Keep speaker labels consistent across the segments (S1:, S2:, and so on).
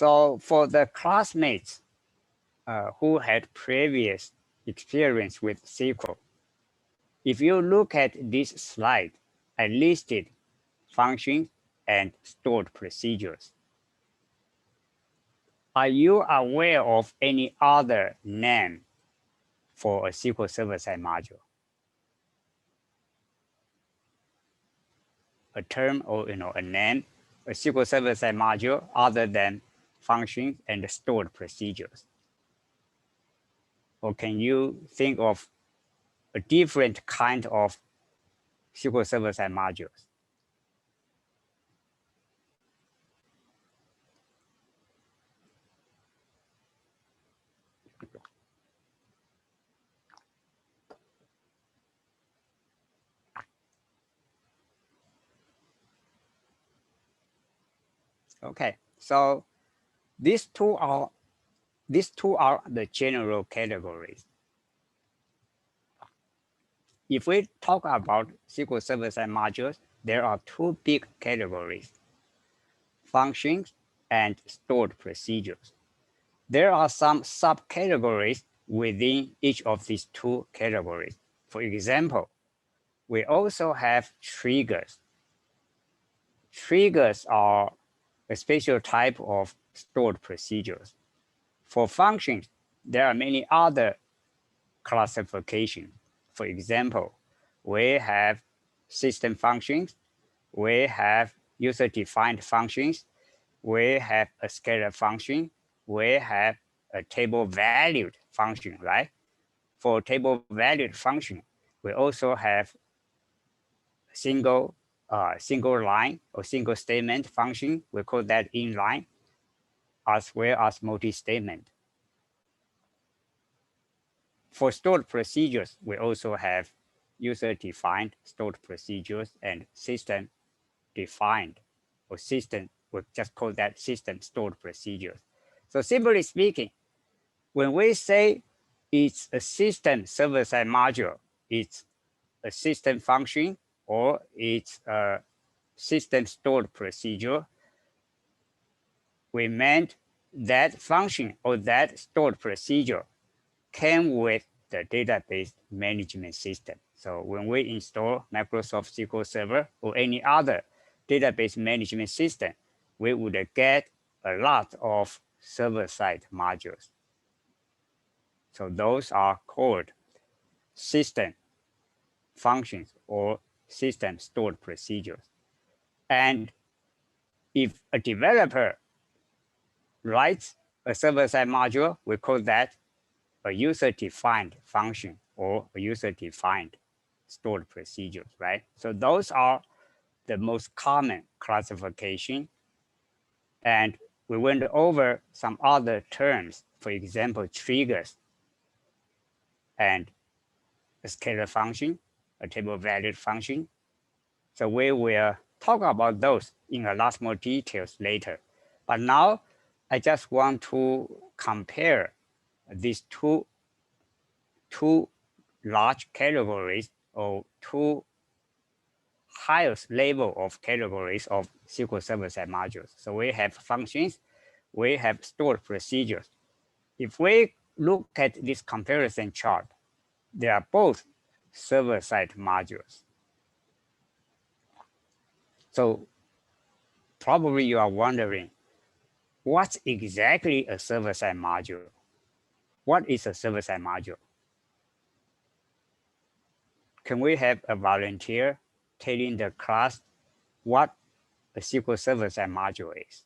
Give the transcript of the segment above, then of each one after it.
S1: So for the classmates who had previous experience with SQL, if you look at this slide, I listed functions and stored procedures. Are you aware of any other name for a SQL server-side module? A term or a name, a SQL server-side module other than functions and stored procedures? Or can you think of a different kind of SQL server-side modules? Okay, so these two are the general categories. If we talk about SQL server-side modules, there are two big categories: functions and stored procedures. There are some subcategories within each of these two categories. For example, we also have triggers. Triggers are a special type of stored procedures. For functions, there are many other classifications. For example, we have system functions, we have user-defined functions, we have a scalar function, we have a table valued function, right? For table valued function, we also have single line or single statement function. We call that inline, as well as multi-statement. For stored procedures, we also have user-defined stored procedures and system-defined or system. We just call that system stored procedures. So simply speaking, when we say it's a system server-side module, it's a system function or it's a system stored procedure, we meant that function or that stored procedure came with the database management system. So when we install Microsoft SQL Server or any other database management system, we would get a lot of server-side modules. So those are called system functions or system stored procedures. And if a developer writes a server-side module, we call that a user-defined function or a user-defined stored procedures, right? So those are the most common classification. And we went over some other terms, for example, triggers and a scalar function, a table valued function. So we will talk about those in a lot more details later. But now I just want to compare these two large categories or two highest level of categories of SQL server-side modules. So we have functions, we have stored procedures. If we look at this comparison chart, they are both server-side modules. So probably you are wondering, what's exactly a server-side module? What is a server-side module? Can we have a volunteer telling the class what a SQL server-side module is?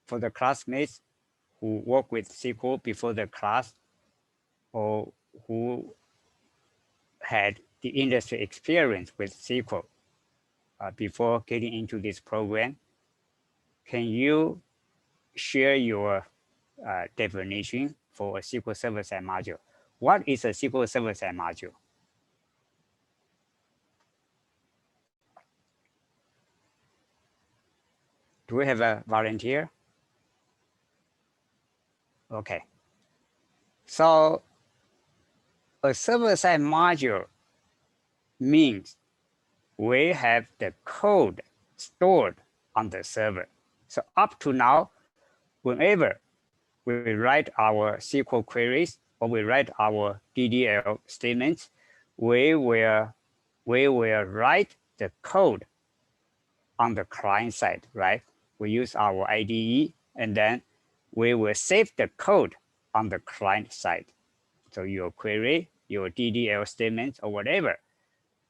S1: For the classmates who work with SQL before the class or who had the industry experience with SQL before getting into this program, can you share your definition for a SQL server-side module? What is a SQL server-side module? Do we have a volunteer? Okay. So a server-side module means we have the code stored on the server. So up to now, whenever we write our SQL queries or we write our DDL statements, we will write the code on the client side, right? We use our IDE and then we will save the code on the client side. So your query, your DDL statements or whatever,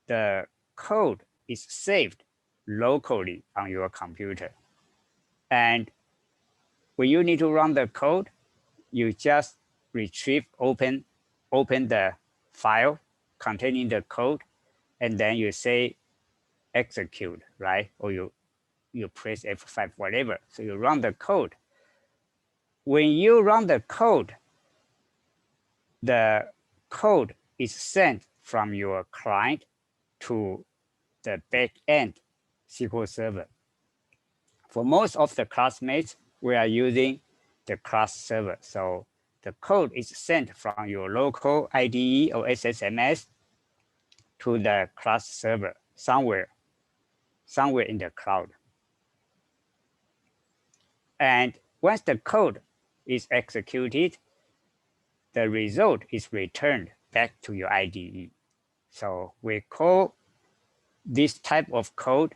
S1: the code is saved locally on your computer. And when you need to run the code, you just retrieve, open the file containing the code, and then you say execute, right? Or you press F5, whatever. So you run the code. When you run the code is sent from your client to the backend SQL server. For most of the classmates, we are using the class server. So the code is sent from your local IDE or SSMS to the class server somewhere in the cloud. And once the code is executed, the result is returned back to your IDE. So we call this type of code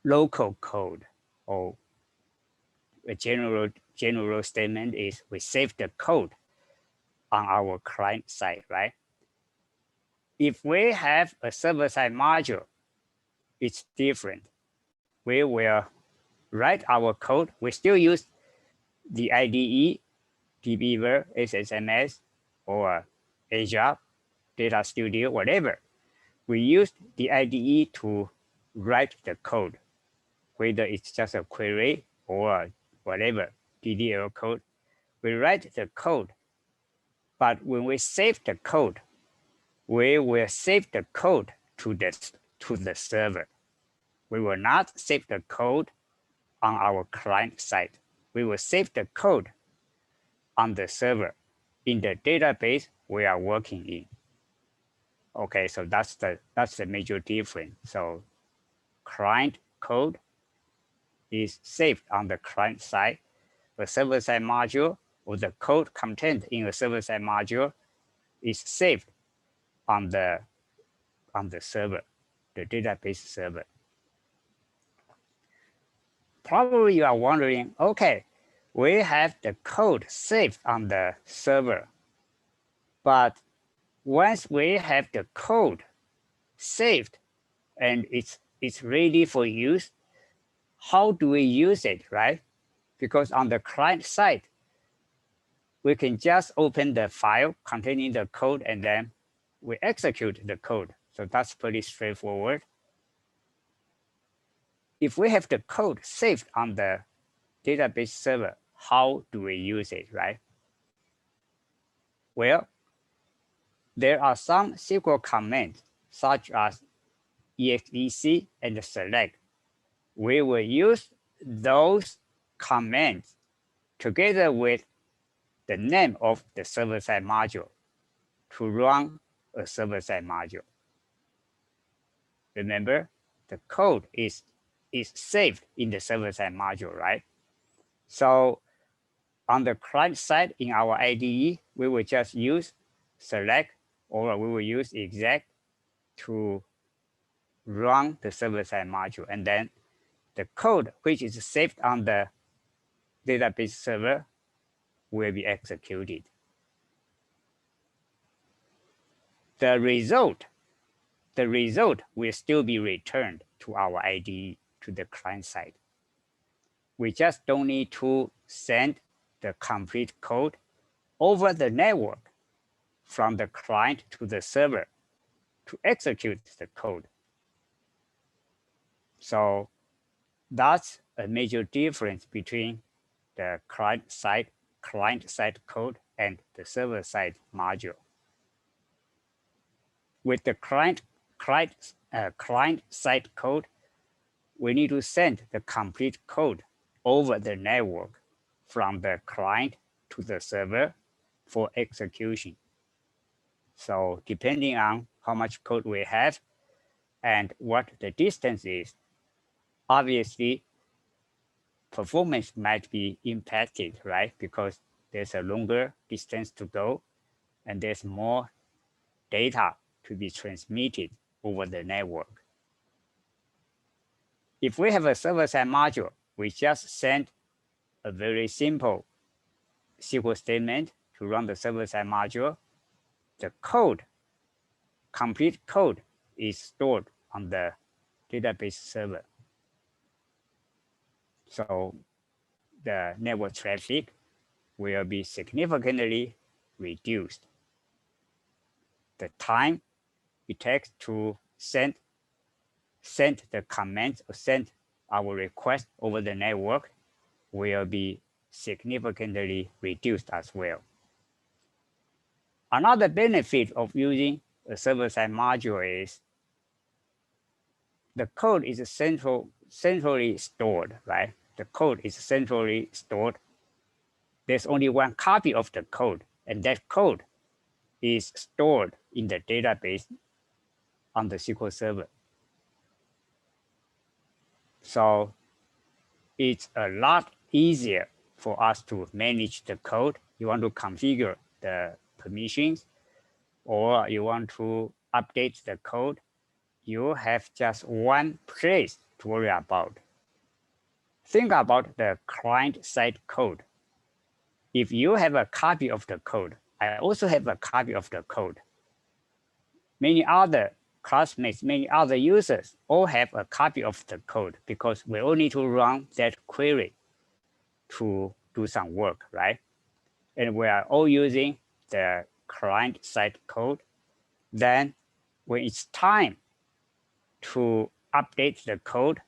S1: local code, or a general statement is we save the code on our client side, right? If we have a server-side module, it's different. We will write our code. We still use the IDE, dbeaver, SSMS, or Azure, Data Studio, whatever. We use the IDE to write the code, whether it's just a query or whatever, DDL code. We write the code, but when we save the code, we will save the code to the server. We will not save the code on our client side. We will save the code on the server in the database we are working in. Okay, so that's the major difference. So client code is saved on the client side. The server-side module or the code contained in a server-side module is saved on the server, the database server. Probably you are wondering, okay, we have the code saved on the server, but once we have the code saved and it's ready for use, how do we use it, right? Because on the client side, we can just open the file containing the code and then we execute the code. So that's pretty straightforward. If we have the code saved on the database server, how do we use it, right? Well, there are some SQL commands such as exec and select. We will use those commands together with the name of the server-side module to run a server-side module. Remember, the code is saved in the server-side module, right? So on the client side in our IDE, we will just use select or we will use exec to run the server-side module. And then the code which is saved on the database server will be executed. The result will still be returned to our IDE, to the client side. We just don't need to send the complete code over the network from the client to the server to execute the code. So that's a major difference between the client side code and the server side module. With the client side code, we need to send the complete code over the network from the client to the server for execution. So depending on how much code we have and what the distance is, obviously performance might be impacted, right? Because there's a longer distance to go and there's more data to be transmitted over the network. If we have a server-side module, we just send a very simple SQL statement to run the server-side module. The code, complete code, is stored on the database server. So the network traffic will be significantly reduced. The time it takes to send the comments or send our request over the network will be significantly reduced as well. Another benefit of using a server-side module is the code is centrally stored, right? The code is centrally stored. There's only one copy of the code, and that code is stored in the database on the SQL server. So it's a lot easier for us to manage the code. You want to configure the permissions, or you want to update the code, you have just one place to worry about. Think about the client-side code. If you have a copy of the code, I also have a copy of the code. Many other classmates, many other users all have a copy of the code because we all need to run that query to do some work, right? And we are all using the client-side code. Then when it's time to update the code,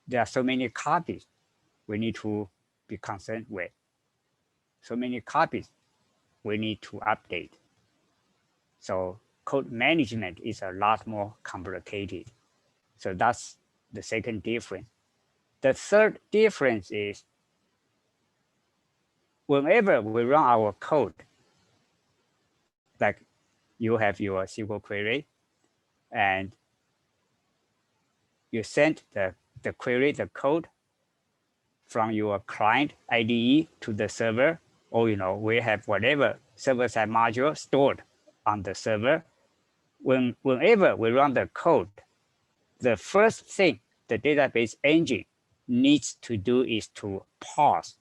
S1: there are so many copies we need to be concerned with. So many copies we need to update. So code management is a lot more complicated. So that's the second difference. The third difference is whenever we run our code, like you have your SQL query and you send the query, the code from your client IDE to the server, or we have whatever server-side module stored on the server. Whenever we run the code, the first thing the database engine needs to do is to pause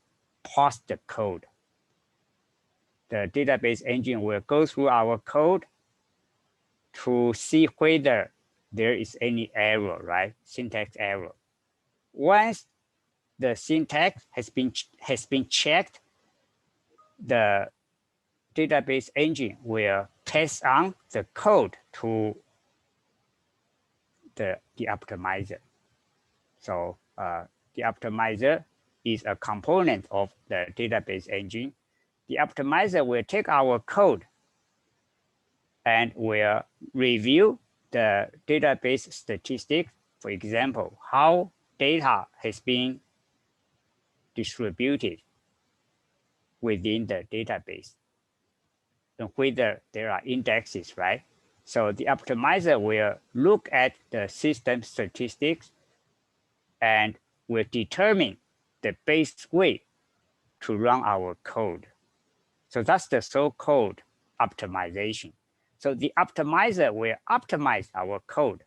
S1: the code. The database engine will go through our code to see whether there is any error, right? Syntax error. Once the syntax has been checked, the database engine will pass on the code to the optimizer. So the optimizer is a component of the database engine. The optimizer will take our code and will review the database statistics. For example, how data has been distributed within the database and whether there are indexes, right? So the optimizer will look at the system statistics and will determine the best way to run our code. So that's the so-called optimization. So the optimizer will optimize our code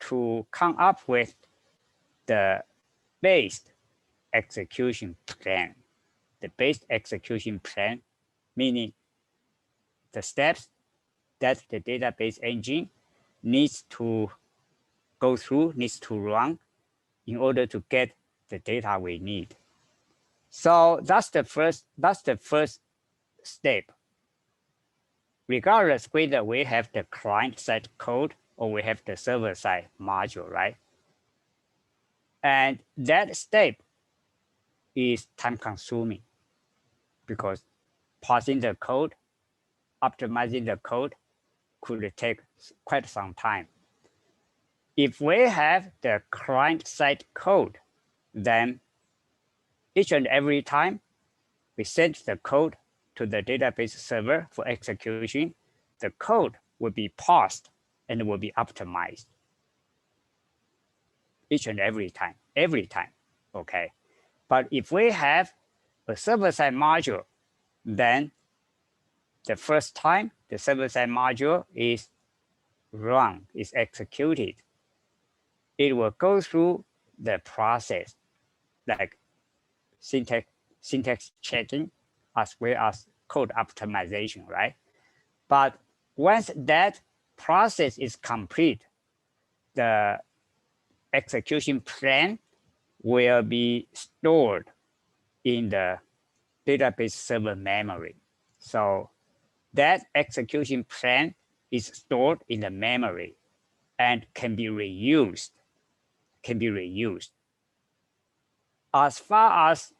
S1: to come up with the best execution plan. The best execution plan, meaning the steps that the database engine needs to go through, needs to run in order to get the data we need. So that's the first step. Regardless whether we have the client-side code or we have the server-side module, right? And that step is time-consuming because parsing the code, optimizing the code could take quite some time. If we have the client-side code, then each and every time we send the code to the database server for execution, the code will be parsed and will be optimized each and every time, okay? But if we have a server-side module, then the first time the server-side module is run, is executed, it will go through the process like syntax checking as well as code optimization, right? But once that process is complete, the execution plan will be stored in the database server memory. So that execution plan is stored in the memory and can be reused. As far as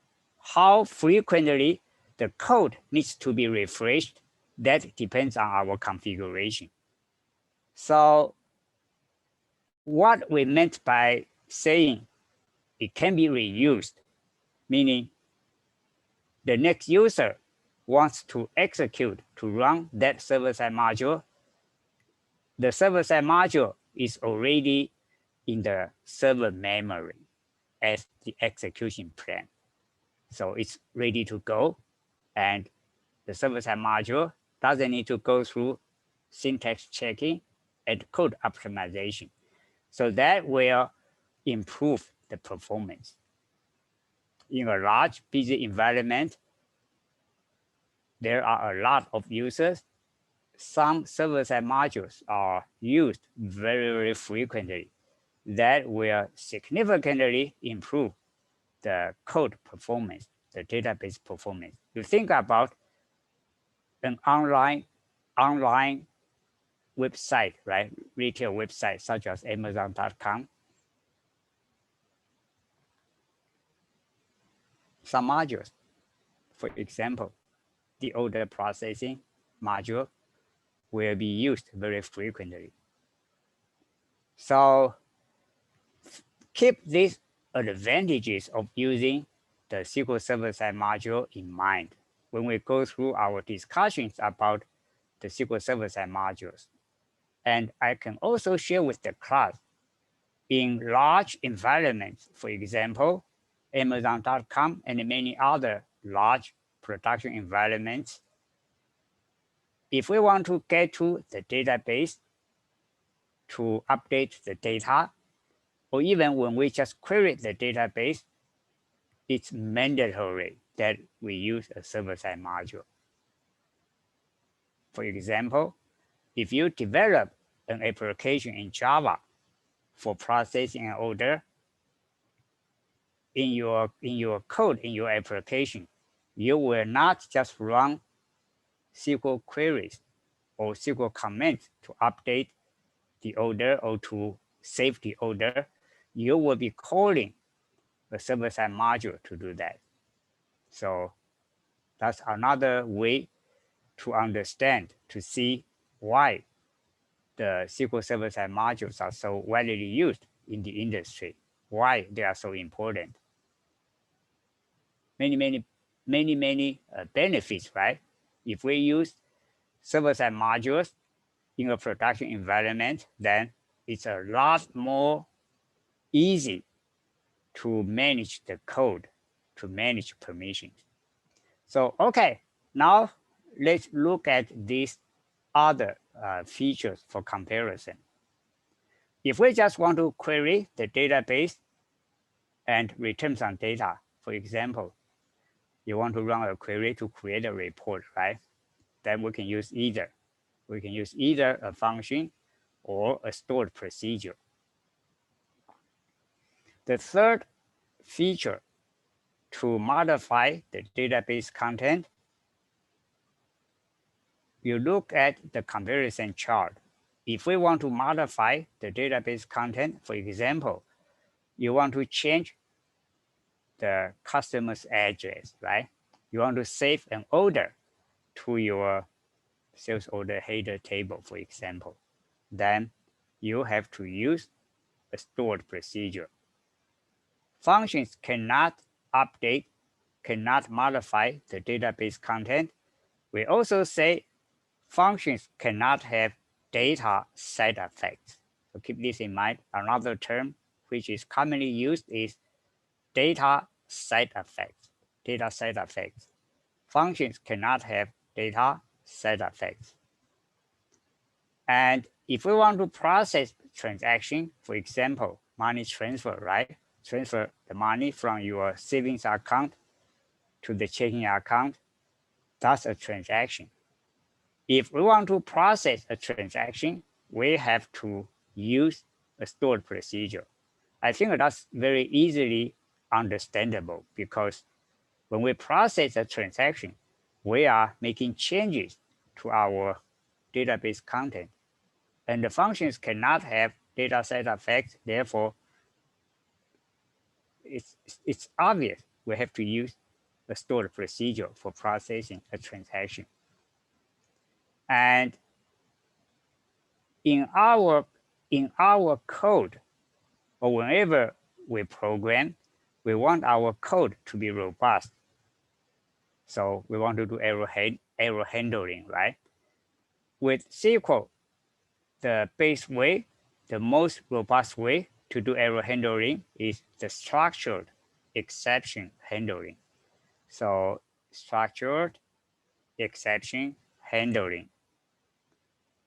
S1: how frequently the code needs to be refreshed, that depends on our configuration. So what we meant by saying it can be reused, meaning the next user wants to execute to run that server-side module, the server-side module is already in the server memory as the execution plan. So it's ready to go, and the server-side module doesn't need to go through syntax checking and code optimization. So that will improve the performance. In a large, busy environment, there are a lot of users. Some server-side modules are used very, very frequently. That will significantly improve the code performance, the database performance. You think about an online website, right? Retail website such as Amazon.com. Some modules, for example, the order processing module will be used very frequently. So keep these advantages of using the SQL server-side module in mind when we go through our discussions about the SQL server-side modules. And I can also share with the class in large environments, for example, Amazon.com and many other large production environments. If we want to get to the database to update the data, or even when we just query the database, it's mandatory that we use a server-side module. For example, if you develop an application in Java for processing an order, in your code, in your application, you will not just run SQL queries or SQL commands to update the order or to save the order. You will be calling the server-side module to do that. So that's another way to understand, to see why the SQL server-side modules are so widely used in the industry, why they are so important. Many benefits, right? If we use server-side modules in a production environment, then it's a lot more easy to manage the code, to manage permissions. So, okay, now let's look at these other features for comparison. If we just want to query the database and return some data, for example, you want to run a query to create a report, right? Then we can use either. We can use either a function or a stored procedure. The third feature to modify the database content, you look at the comparison chart. If we want to modify the database content, for example, you want to change the customer's address, right? You want to save an order to your sales order header table, for example, then you have to use a stored procedure. Functions cannot update, cannot modify the database content We also say functions cannot have data side effects. So keep this in mind. Another term which is commonly used is data side effects. Data side effects. Functions cannot have data side effects. And if we want to process transaction, for example, money transfer, right? Transfer the money from your savings account to the checking account, that's a transaction. If we want to process a transaction, we have to use a stored procedure. I think that's very easily understandable because when we process a transaction, we are making changes to our database content. And the functions cannot have data side effects. Therefore, it's obvious we have to use a stored procedure for processing a transaction. And in our code, or whenever we program, we want our code to be robust. So we want to do error handling, right? With SQL, the base way, the most robust way to do error handling is the structured exception handling. So structured exception handling.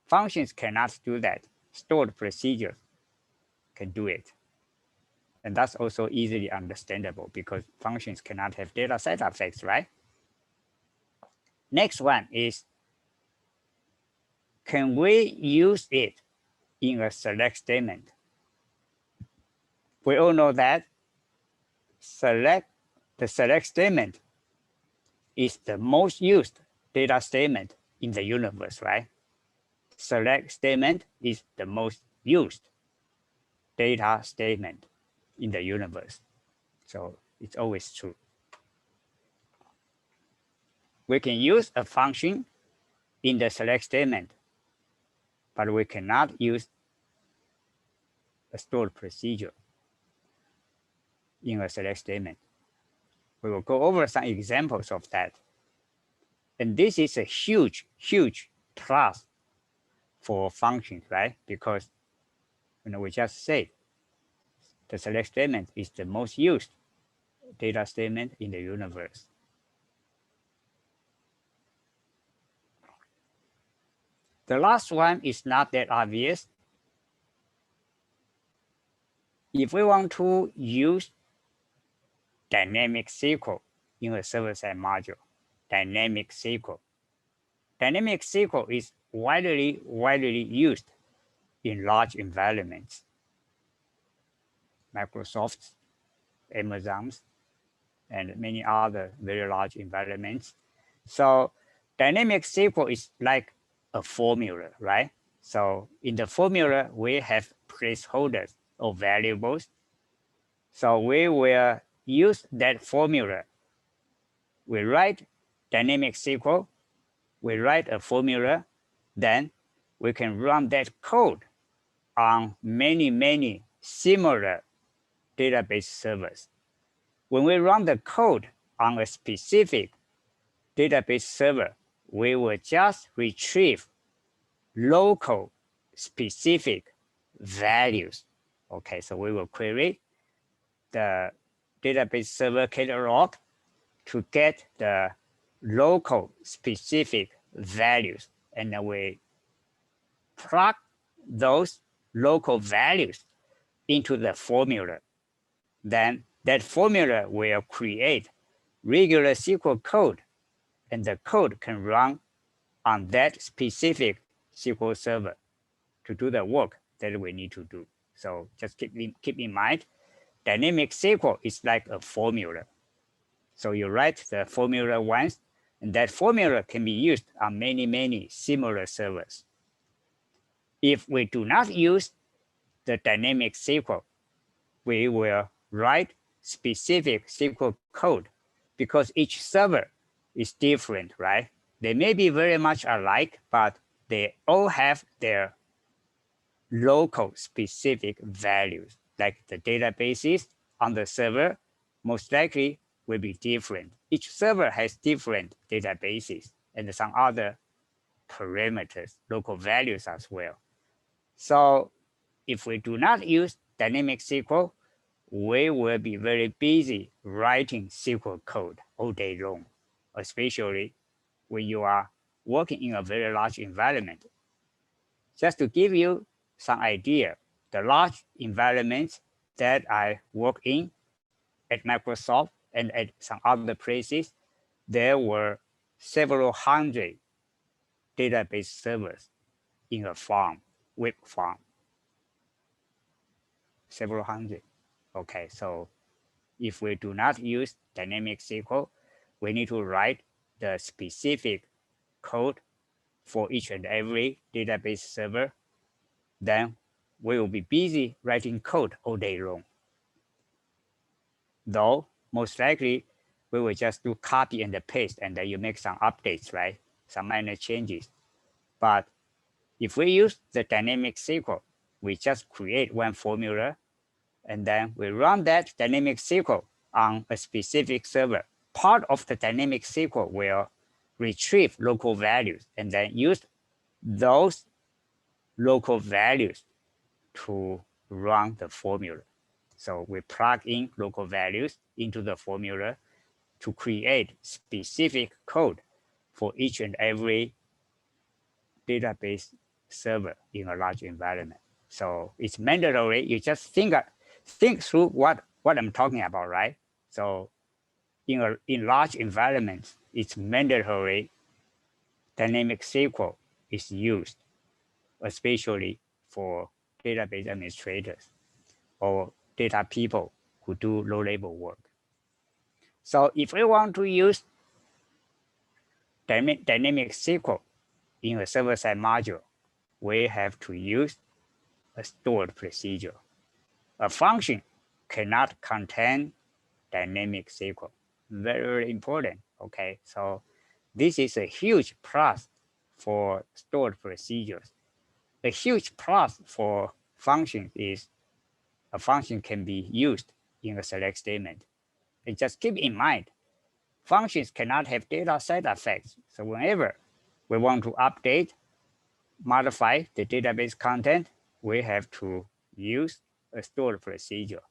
S1: Functions cannot do that. Stored procedures can do it. And that's also easily understandable because functions cannot have data side effects, right? Next one is, can we use it in a select statement? We all know that the select statement is the most used data statement in the universe, right? Select statement is the most used data statement in the universe. So it's always true. We can use a function in the select statement, but we cannot use a stored procedure in a select statement. We will go over some examples of that. And this is a huge, huge plus for functions, right? Because we just said the select statement is the most used data statement in the universe. The last one is not that obvious. If we want to use dynamic SQL in a server-side module, dynamic SQL is widely used in large environments. Microsoft's, Amazon's, and many other very large environments. So dynamic SQL is like a formula, right? So in the formula, we have placeholders or variables. So we will use that formula. We write dynamic SQL, we write a formula, then we can run that code on many similar database servers. When we run the code on a specific database server, we will just retrieve local specific values. Okay, so we will query the database server catalog to get the local specific values, and then we plug those local values into the formula. Then that formula will create regular SQL code, and the code can run on that specific SQL server to do the work that we need to do. So just keep in mind, dynamic SQL is like a formula. So you write the formula once, and that formula can be used on many similar servers. If we do not use the dynamic SQL, we will write specific SQL code because each server is different, right? They may be very much alike, but they all have their local specific values, like the databases on the server most likely will be different. Each server has different databases. and some other parameters, local values as well. So if we do not use dynamic SQL, we will be very busy writing SQL code all day long, especially when you are working in a very large environment. Just to give you some idea, the large environments that I work in at Microsoft and at some other places, there were several hundred database servers in a farm, web farm. Several hundred. Okay, so if we do not use dynamic SQL, we need to write the specific code for each and every database server. Then we will be busy writing code all day long. Though most likely we will just do copy and paste and then you make some updates, right? Some minor changes. But if we use the dynamic SQL, we just create one formula and then we run that dynamic SQL on a specific server. Part of the dynamic SQL will retrieve local values and then use those local values to run the formula. So we plug in local values into the formula to create specific code for each and every database server in a large environment. So it's mandatory. You just think through what I'm talking about, right? So in large environments, it's mandatory dynamic SQL is used, especially for database administrators or data people who do low-level work. So if we want to use dynamic SQL in a server-side module, we have to use a stored procedure. A function cannot contain dynamic SQL. Very, very important, okay? So this is a huge plus for stored procedures. A huge plus for functions is a function can be used in a select statement. And just keep in mind, functions cannot have data side effects. So whenever we want to update, modify the database content, we have to use a stored procedure.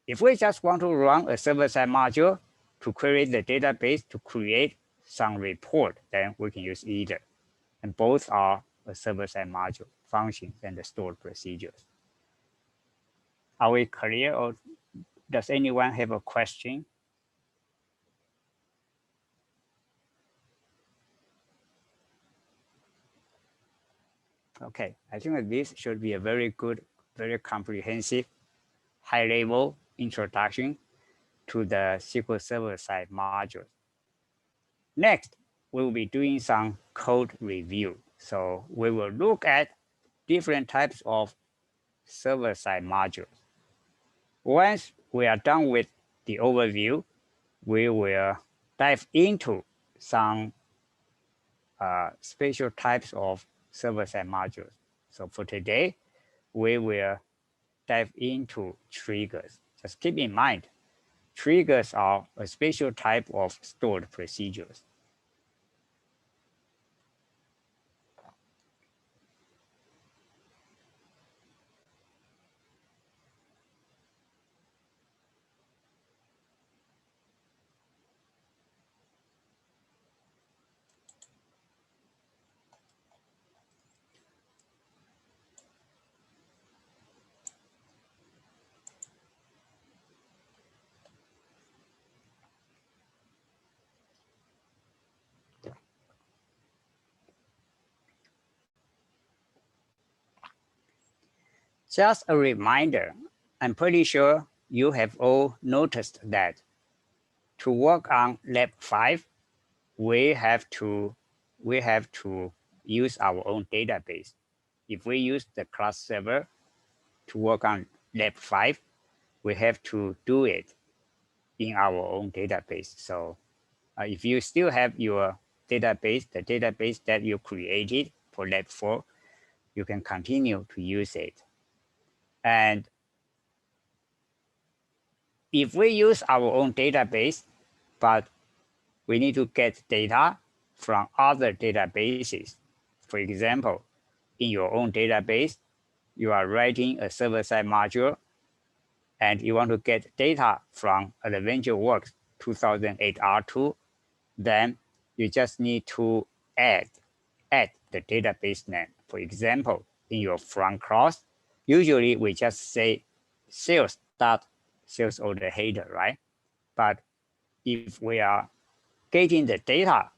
S1: If we just want to run a server-side module to query the database to create some report, then we can use either. And both are a server-side module, functions and the stored procedures. Are we clear, or does anyone have a question? Okay, I think that this should be a very good, very comprehensive, high-level introduction to the SQL server-side module. Next, we will be doing some code review. So we will look at different types of server-side modules. Once we are done with the overview, we will dive into some special types of server-side modules. So for today, we will dive into triggers. Just keep in mind, triggers are a special type of stored procedures. Just a reminder, I'm pretty sure you have all noticed that to work on lab 5, we have to use our own database. If we use the class server to work on lab 5, we have to do it in our own database. So if you still have your database, the database that you created for lab 4, you can continue to use it. And if we use our own database, but we need to get data from other databases. For example, in your own database, you are writing a server-side module and you want to get data from AdventureWorks 2008 R2, then you just need to add the database name. For example, in your front clause, usually we just say sales dot sales order header, right? But if we are getting the data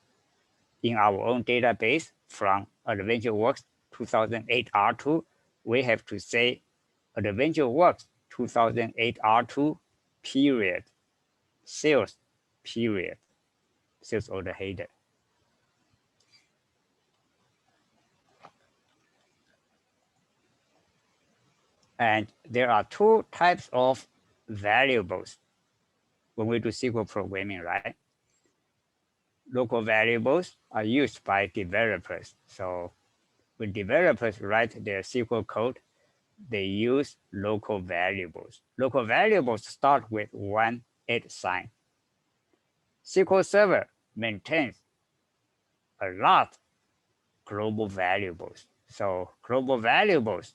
S1: in our own database from AdventureWorks 2008 R2, we have to say AdventureWorks 2008 R2 period sales period sales order header. And there are two types of variables when we do SQL programming, right? Local variables are used by developers. So when developers write their SQL code, they use local variables. Local variables start with 1 sign. SQL Server maintains a lot global variables. So global variables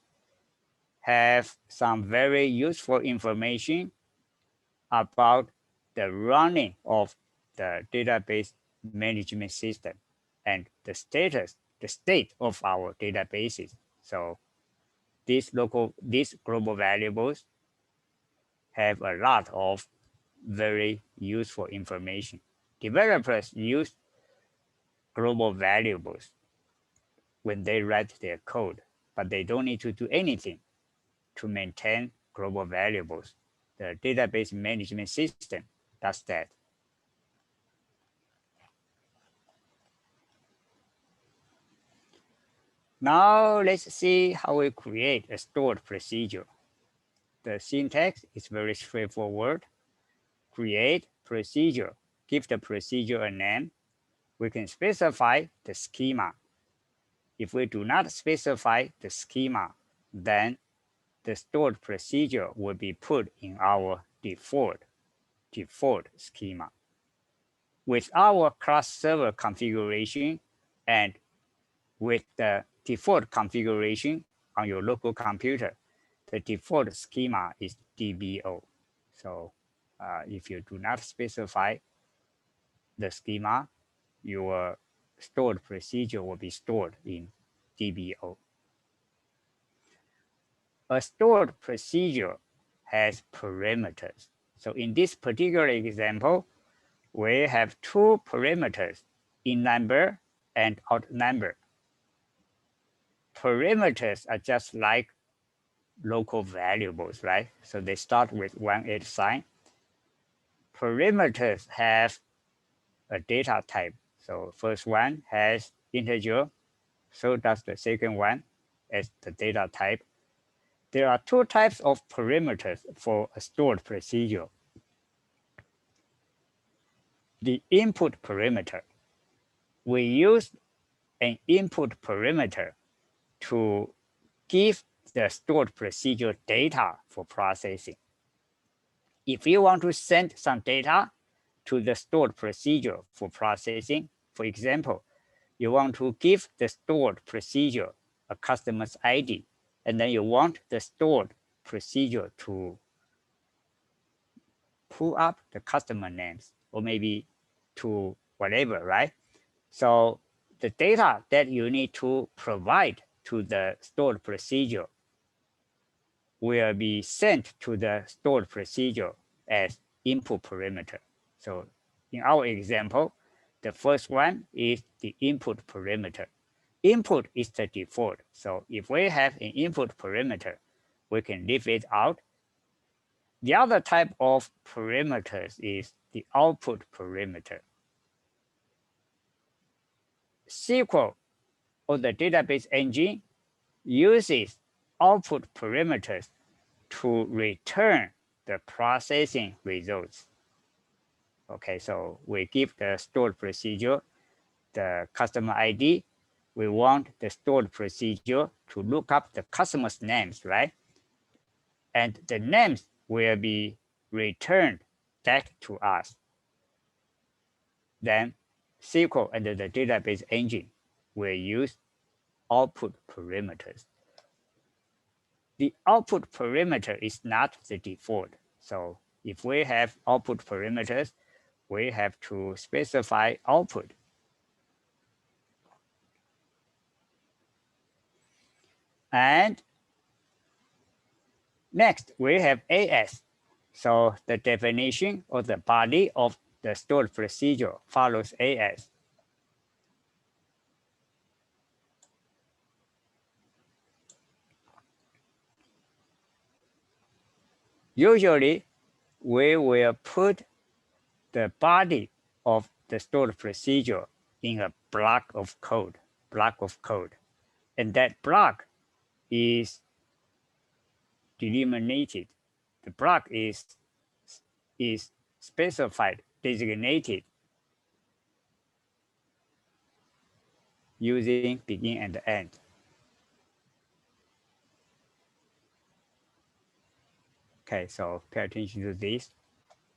S1: have some very useful information about the running of the database management system and the state of our databases. So these global variables have a lot of very useful information. Developers use global variables when they write their code, but they don't need to do anything to maintain global variables. The database management system does that. Now let's see how we create a stored procedure. The syntax is very straightforward. Create procedure, give the procedure a name. We can specify the schema. If we do not specify the schema, then the stored procedure will be put in our default schema. With our class server configuration and with the default configuration on your local computer, the default schema is DBO. So if you do not specify the schema, your stored procedure will be stored in DBO. A stored procedure has parameters. So in this particular example, we have two parameters, in number and out number. Parameters are just like local variables, right? So they start with 1 sign. Parameters have a data type. So first one has integer, so does the second one as the data type. There are two types of parameters for a stored procedure. The input parameter. We use an input parameter to give the stored procedure data for processing. If you want to send some data to the stored procedure for processing, for example, you want to give the stored procedure a customer's ID, and then you want the stored procedure to pull up the customer names or maybe to whatever, right? So the data that you need to provide to the stored procedure will be sent to the stored procedure as input parameter. So in our example, the first one is the input parameter. Input is the default. So if we have an input parameter, we can leave it out. The other type of parameters is the output parameter. SQL or the database engine uses output parameters to return the processing results. Okay, so we give the stored procedure the customer ID. We want the stored procedure to look up the customer's names, right? And the names will be returned back to us. Then SQL and the database engine will use output parameters. The output parameter is not the default. So if we have output parameters, we have to specify output. And next, we have AS. So the definition or the body of the stored procedure follows AS. Usually, we will put the body of the stored procedure in a block of code, and that block is delimited. The block is specified, designated using begin and end. Okay, so pay attention to this,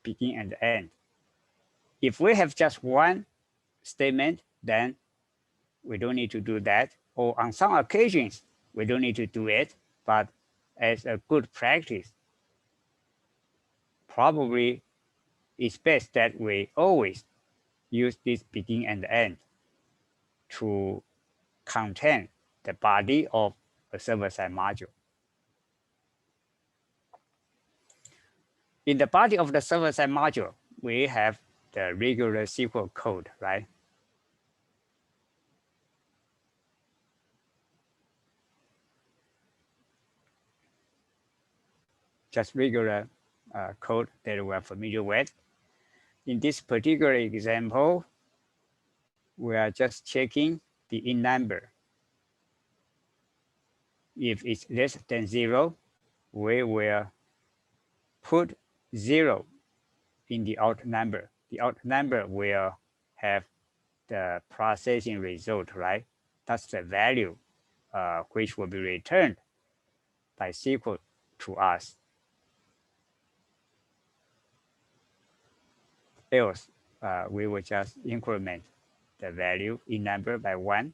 S1: begin and end. If we have just one statement, then we don't need to do that. Or on some occasions, we don't need to do it, but as a good practice, probably it's best that we always use this begin and end to contain the body of a server-side module. In the body of the server-side module, we have the regular SQL code, right? Just regular code that we're familiar with. In this particular example, we are just checking the in number. If it's less than 0, we will put 0 in the out number. The out number will have the processing result, right? That's the value which will be returned by SQL to us. Else, we will just increment the value in number by 1.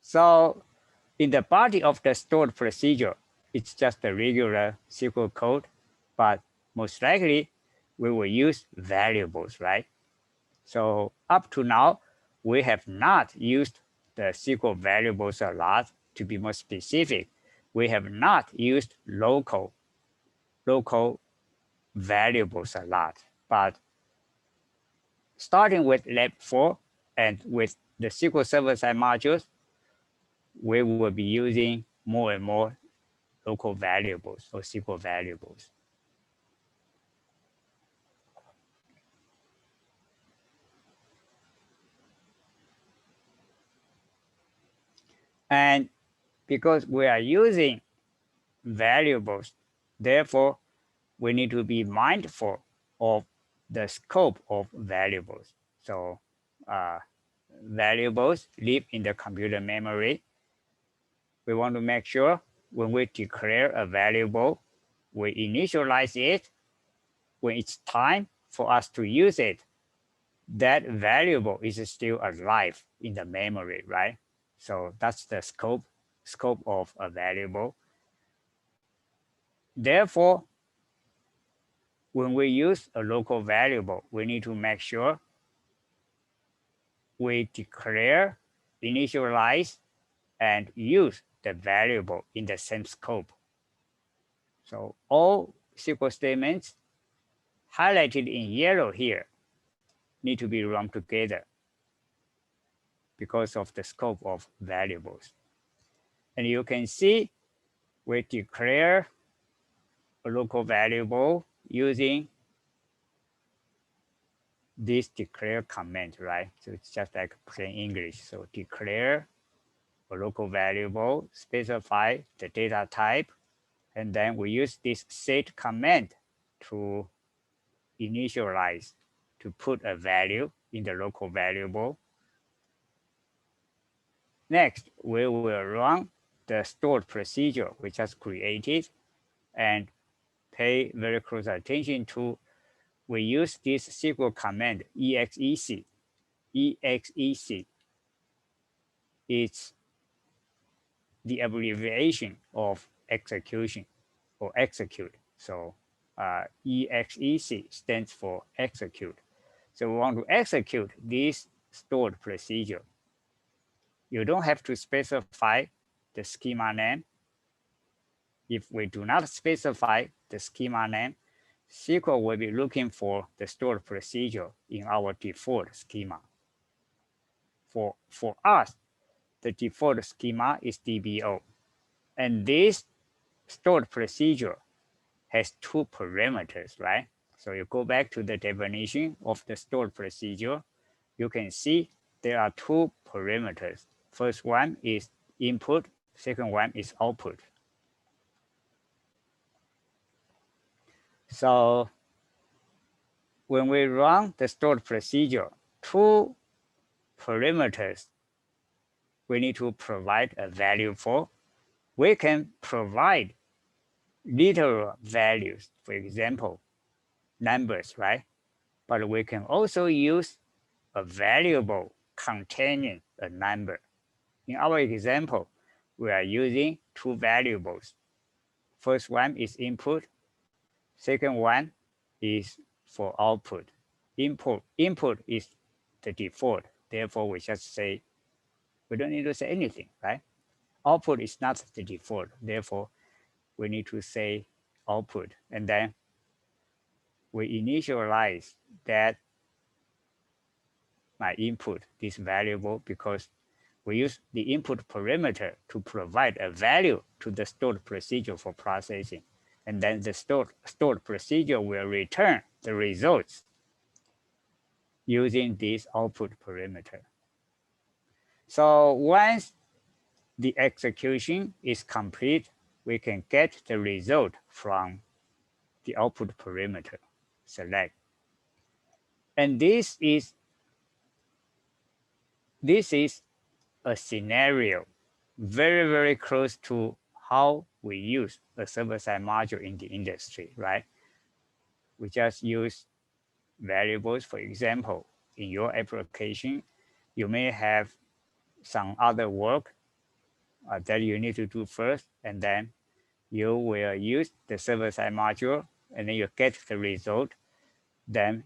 S1: So in the body of the stored procedure, it's just a regular SQL code, but most likely we will use variables, right? So up to now, we have not used the SQL variables a lot. To be more specific, we have not used local variables a lot. But starting with Lab 4 and with the SQL server-side modules, we will be using more and more local variables or SQL variables. And because we are using variables, therefore, we need to be mindful of the scope of variables. So variables live in the computer memory. We want to make sure when we declare a variable, we initialize it. When it's time for us to use it, that variable is still alive in the memory, right? So that's the scope of a variable. Therefore, when we use a local variable, we need to make sure we declare, initialize, and use the variable in the same scope. So all SQL statements highlighted in yellow here need to be run together because of the scope of variables. And you can see we declare a local variable using this declare command, right? So it's just like plain English. So declare a local variable, specify the data type, and then we use this set command to initialize, to put a value in the local variable. Next, we will run the stored procedure we just created and pay very close attention to we use this SQL command exec. Exec is the abbreviation of execution or execute. So exec stands for execute. So we want to execute this stored procedure. You don't have to specify the schema name. If we do not specify the schema name, SQL will be looking for the stored procedure in our default schema. For us, the default schema is DBO. And this stored procedure has two parameters, right? So you go back to the definition of the stored procedure, you can see there are two parameters. First one is input, second one is output. So when we run the stored procedure, two parameters we need to provide a value for. We can provide literal values, for example, numbers, right? But we can also use a variable containing a number. In our example, we are using two variables. First one is input. Second one is for output. Input is the default. Therefore, we just say, we don't need to say anything, right? Output is not the default. Therefore, we need to say output. And then we initialize that my input, this variable, because we use the input parameter to provide a value to the stored procedure for processing. And then the stored procedure will return the results using this output parameter. So once the execution is complete, we can get the result from the output parameter select. And this is a scenario very, very close to how we use a server-side module in the industry, right? We just use variables. For example, in your application, you may have some other work that you need to do first, and then you will use the server-side module, and then you get the result. Then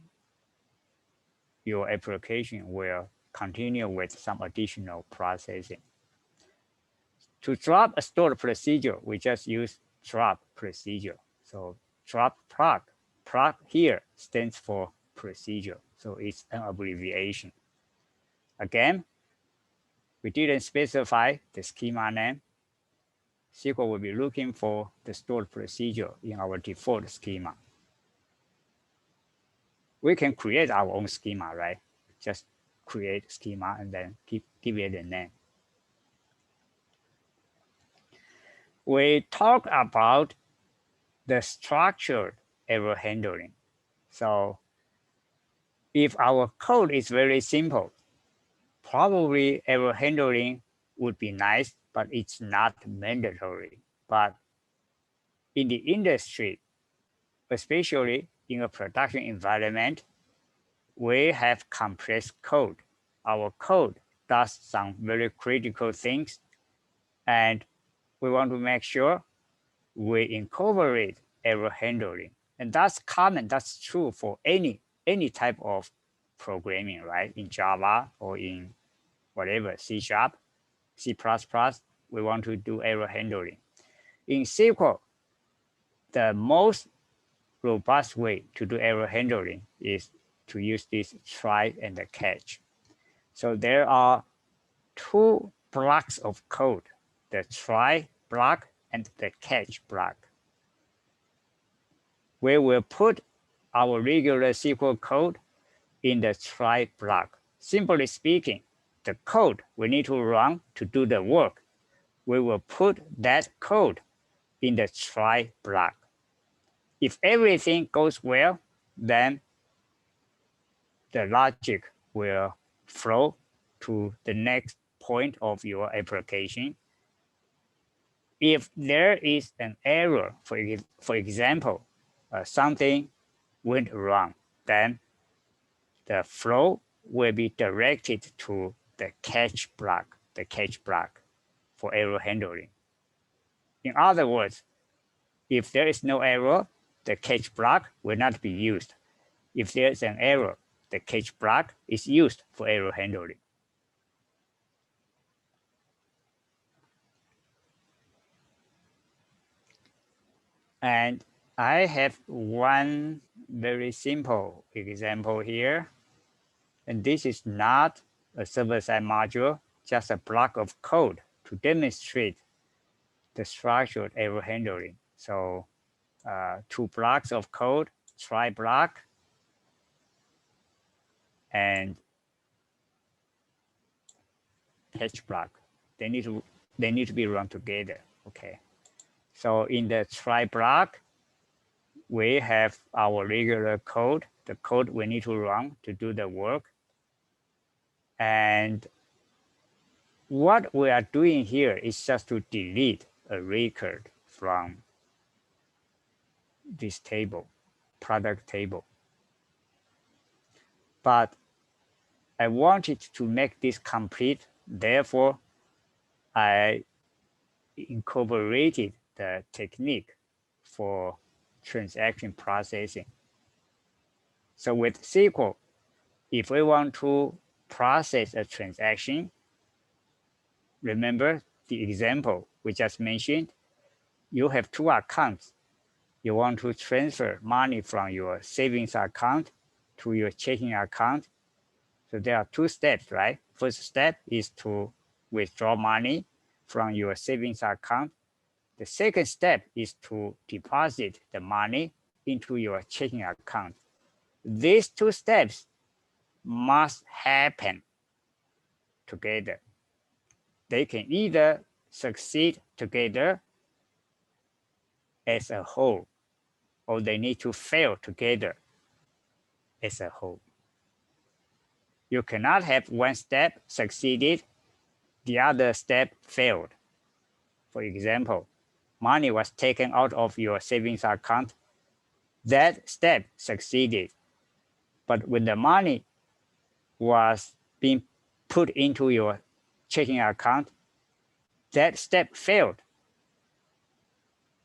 S1: your application will continue with some additional processing. To drop a stored procedure, we just use drop procedure. So drop proc. Proc here stands for procedure. So it's an abbreviation. Again, we didn't specify the schema name. SQL will be looking for the stored procedure in our default schema. We can create our own schema, right? Just create schema and then give it a name. We talk about the structured error handling. So if our code is very simple, probably error handling would be nice, but it's not mandatory. But in the industry, especially in a production environment, we have complex code. Our code does some very critical things, and we want to make sure we incorporate error handling. And that's common, that's true for any type of programming, right? In Java or in whatever, C#, C++, we want to do error handling. In SQL, the most robust way to do error handling is to use this try and the catch. So there are two blocks of code, the try block and the catch block. We will put our regular SQL code in the try block. Simply speaking, the code we need to run to do the work, we will put that code in the try block. If everything goes well, then the logic will flow to the next point of your application. If there is an error, for example, something went wrong, then the flow will be directed to the catch block for error handling. In other words, if there is no error, the catch block will not be used. If there is an error, the catch block is used for error handling. And I have one very simple example here. And this is not a server-side module, just a block of code to demonstrate the structured error handling. So 2 blocks of code, try block, and catch block. They need to be run together. Okay. So in the try block, we have our regular code, the code we need to run to do the work. And what we are doing here is just to delete a record from this table, product table. But I wanted to make this complete. Therefore, I incorporated the technique for transaction processing. So with SQL, if we want to process a transaction, remember the example we just mentioned, you have 2 accounts. You want to transfer money from your savings account to your checking account. So there are 2 steps, right? First step is to withdraw money from your savings account. The second step is to deposit the money into your checking account. These 2 steps must happen together. They can either succeed together as a whole, or they need to fail together as a whole. You cannot have one step succeeded, the other step failed. For example, money was taken out of your savings account. That step succeeded. But when the money was being put into your checking account, that step failed.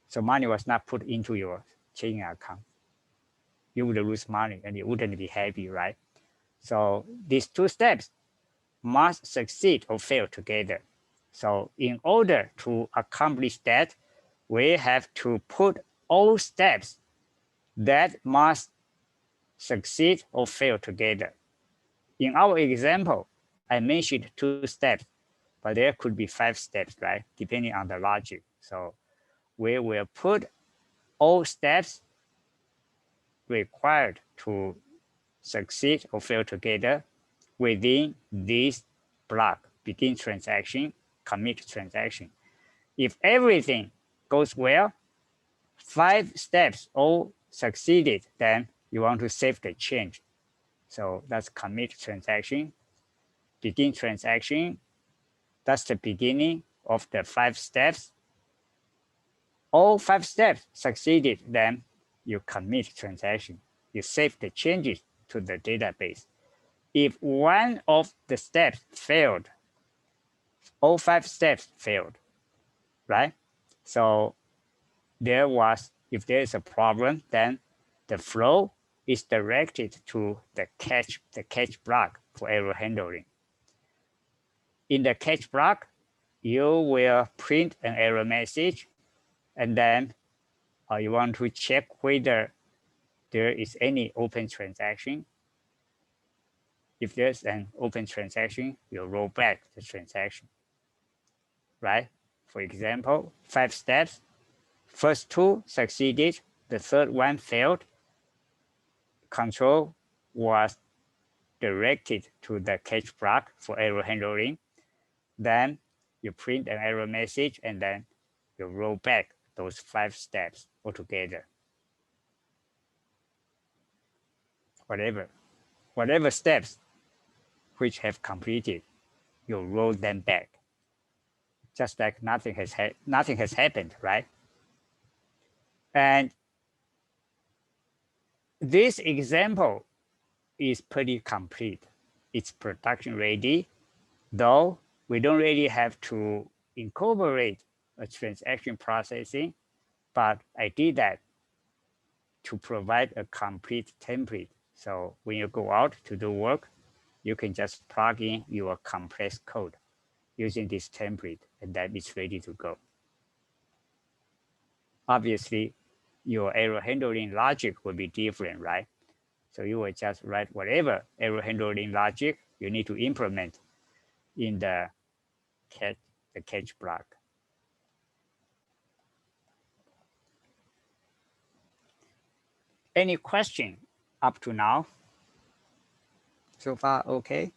S1: So money was not put into your checking account. You would lose money and you wouldn't be happy, right? So these 2 steps must succeed or fail together. So in order to accomplish that, we have to put all steps that must succeed or fail together. In our example, I mentioned 2 steps, but there could be 5 steps, right? Depending on the logic. So we will put all steps required to succeed or fail together within this block, begin transaction, commit transaction. If everything goes well, 5 steps all succeeded, then you want to save the change. So that's commit transaction, begin transaction. That's the beginning of the 5 steps. All 5 steps succeeded, then you commit transaction. You save the changes to the database. If one of the steps failed, all 5 steps failed, right? So if there is a problem, then the flow is directed to the catch block for error handling. In the catch block, you will print an error message, and then you want to check whether there is any open transaction. If there's an open transaction, you'll roll back the transaction, right? For example, 5 steps. First 2 succeeded, the third one failed. Control was directed to the catch block for error handling. Then you print an error message, and then you roll back those 5 steps altogether. Whatever steps which have completed, you roll them back. Just like nothing has happened, right? And this example is pretty complete. It's production ready, though we don't really have to incorporate a transaction processing, but I did that to provide a complete template. So when you go out to do work, you can just plug in your complex code using this template, and that is ready to go. Obviously, your error handling logic will be different, right? So you will just write whatever error handling logic you need to implement in the catch block. Any question up to now? So far, okay?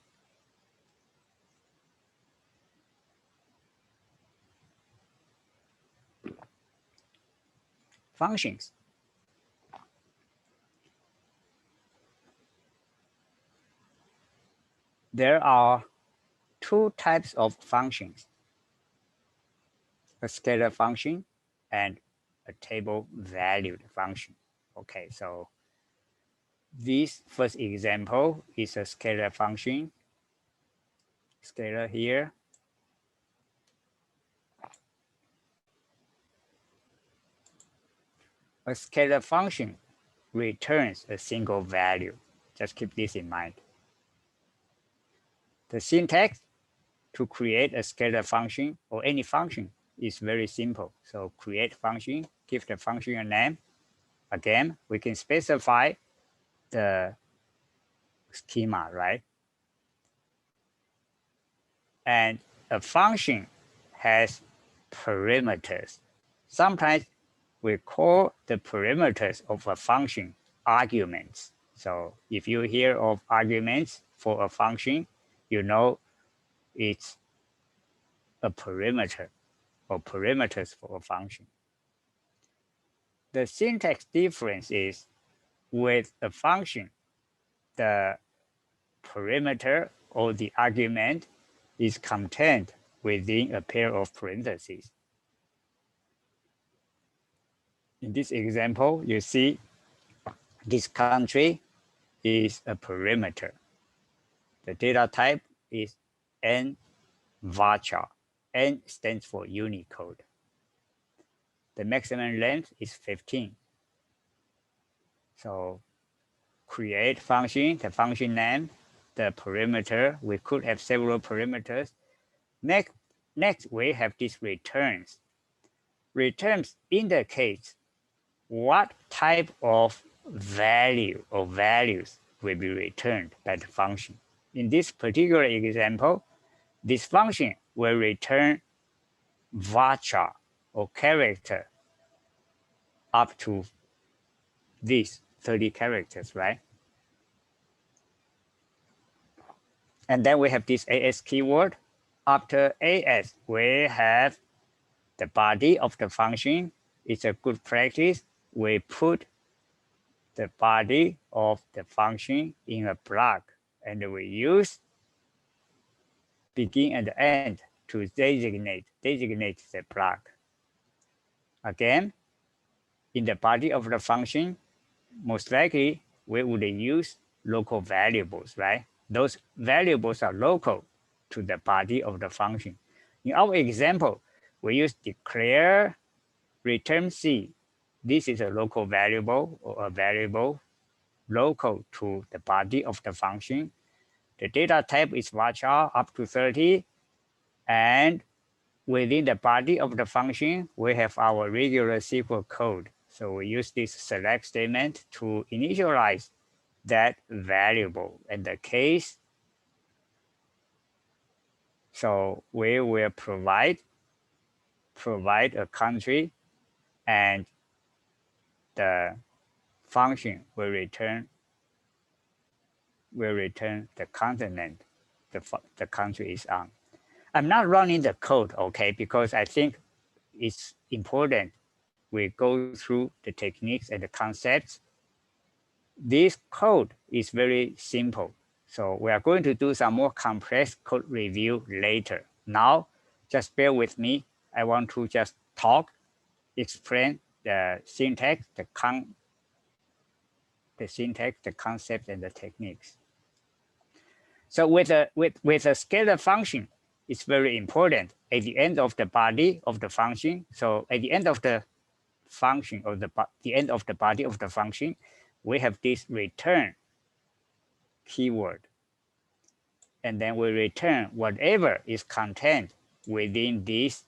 S1: Functions. There are two types of functions, a scalar function and a table valued function. Okay, so this first example is a scalar function, scalar here. A scalar function returns a single value. Just keep this in mind. The syntax to create a scalar function or any function is very simple. So create function, give the function a name. Again, we can specify the schema, right? And a function has parameters. Sometimes we call the parameters of a function arguments. So if you hear of arguments for a function, you know it's a parameter or parameters for a function. The syntax difference is with a function, the parameter or the argument is contained within a pair of parentheses. In this example, you see this country is a parameter. The data type is N varchar. N stands for Unicode. The maximum length is 15. So create function, the function name, the parameter. We could have several parameters. Next, we have these returns. Returns indicates what type of value or values will be returned by the function. In this particular example, this function will return varchar or character up to these 30 characters, right? And then we have this AS keyword. After AS, we have the body of the function. It's a good practice. We put the body of the function in a block, and we use begin and end to designate the block. Again, in the body of the function, most likely we would use local variables, right? Those variables are local to the body of the function. In our example, we use declare return C. This is a local variable or a variable local to the body of the function. The data type is varchar up to 30, and within the body of the function, we have our regular SQL code. So we use this select statement to initialize that variable in the case. So we will provide a country, and the function will return the continent the country is on. I'm not running the code, okay, because I think it's important we go through the techniques and the concepts. This code is very simple. So we are going to do some more complex code review later. Now, just bear with me. I want to just talk, explain the syntax, the syntax, the concept, and the techniques. So with a scalar function, it's very important at the end of the body of the function. So at the end of the function or the end of the body of the function, we have this return keyword. And then we return whatever is contained within this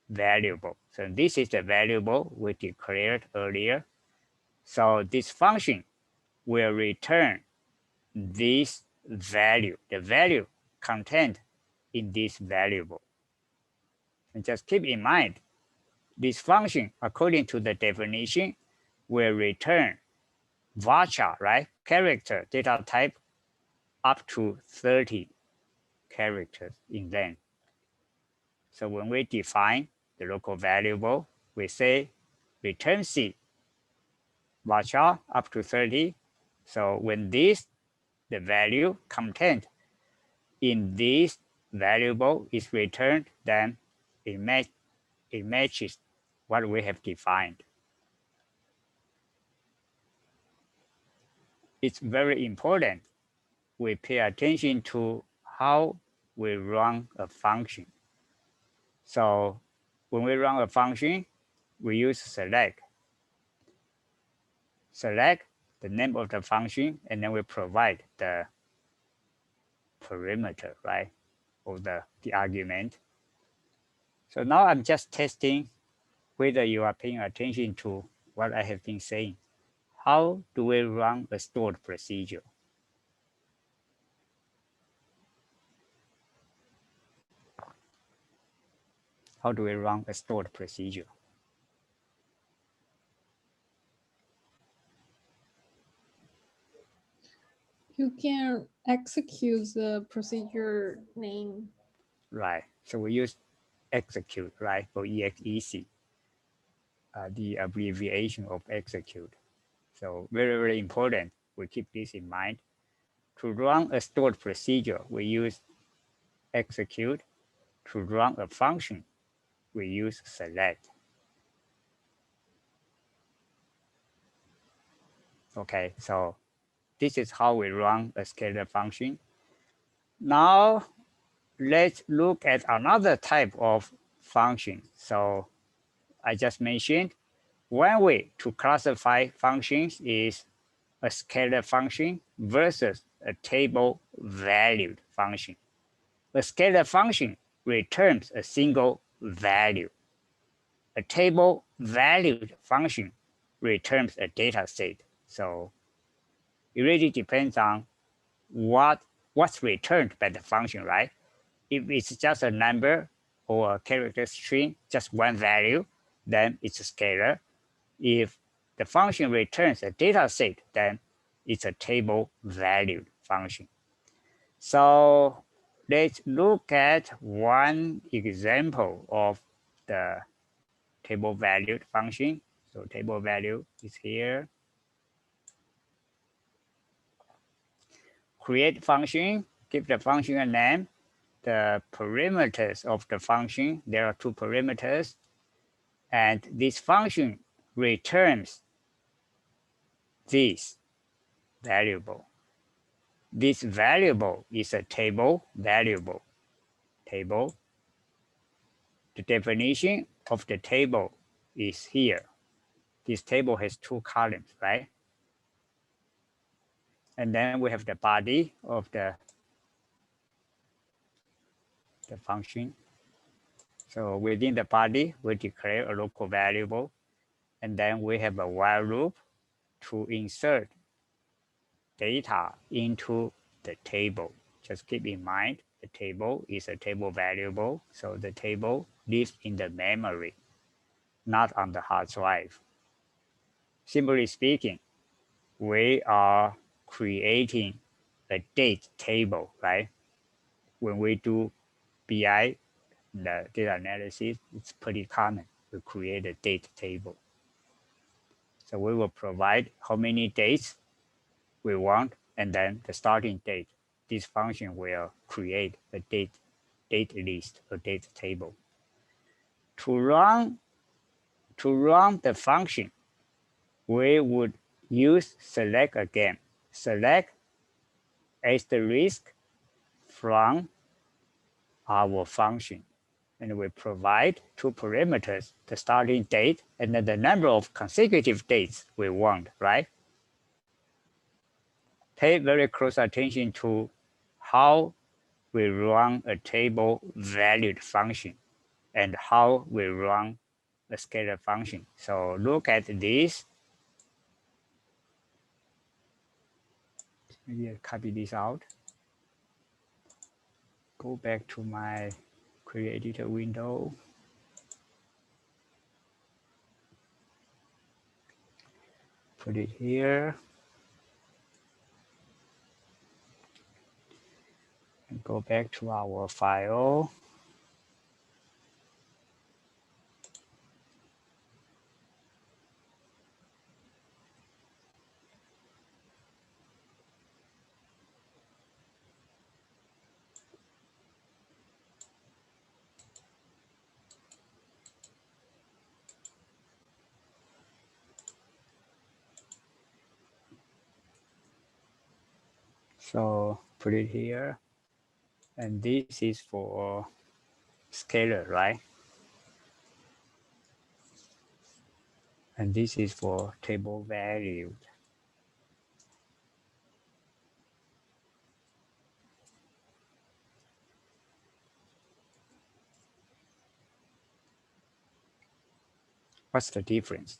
S1: variable. So this is the variable we declared earlier. So this function will return this value, the value contained in this variable. And just keep in mind, this function, according to the definition, will return varchar, right? Character data type up to 30 characters in length. So when we define the local variable, we say return C varchar up to 30. So when this, the value contained in this variable is returned, then it matches what we have defined. It's very important we pay attention to how we run a function. So when we run a function, we use select. Select the name of the function, and then we provide the parameter, right? Or the argument. So now I'm just testing whether you are paying attention to what I have been saying. How do we run a stored procedure? How do we run a stored procedure?
S2: You can execute the procedure name.
S1: Right. So we use execute, right? Or exec, the abbreviation of execute. So very, very important. We keep this in mind. To run a stored procedure, we use execute. To run a function, we use select. Okay, so this is how we run a scalar function. Now, let's look at another type of function. So I just mentioned one way to classify functions is a scalar function versus a table valued function. A scalar function returns a single value. A table valued function returns a data set. So it really depends on what's returned by the function, right? If it's just a number or a character string, just one value, then it's a scalar. If the function returns a data set, then it's a table valued function. So let's look at one example of the table valued function. So table value is here. Create function, give the function a name. The parameters of the function, there are two parameters. And this function returns this variable. This variable is a table variable. Table. The definition of the table is here. This table has two columns, right? And then we have the body of the function. So within the body, we declare a local variable, and then we have a while loop to insert data into the table. Just keep in mind, the table is a table variable, so the table lives in the memory, not on the hard drive. Simply speaking, we are creating a date table, right? When we do BI, the data analysis, it's pretty common. We create a date table. So we will provide how many dates we want, and then the starting date. This function will create a date list, a date table. To run the function, we would use select again. Select asterisk from our function. And we provide two parameters, the starting date and then the number of consecutive dates we want, right? Pay very close attention to how we run a table valued function and how we run a scalar function. So look at this. Maybe I'll copy this out. Go back to my Create Editor window. Put it here. And go back to our file. So put it here. And this is for scalar, right? And this is for table valued. What's the difference?